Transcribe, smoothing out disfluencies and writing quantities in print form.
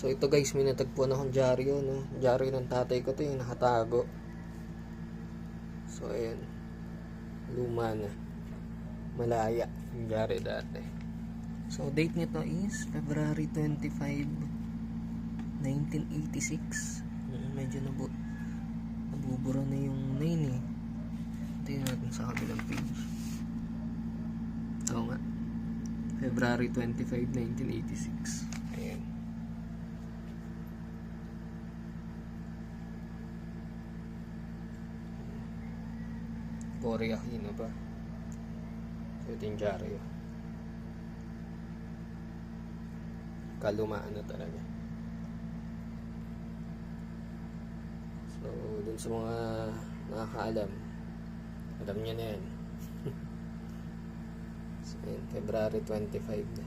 So ito guys, may natagpuan akong dyaryo, no? Dyaryo ng tatay ko to, yung nakatago. So ayan, luma na, malaya yung dyaryo dati. So date nito is February 25, 1986. Medyo nabubura na yung 9 eh. Tingnan natin sa kabilang page. Oo nga, February 25, 1986. Ayan. Cory Aquino pa. So ito yung dyaryo. Kalumaan na talaga. So dun sa mga nakakaalam, alam nyo na yan. So, February 25 na.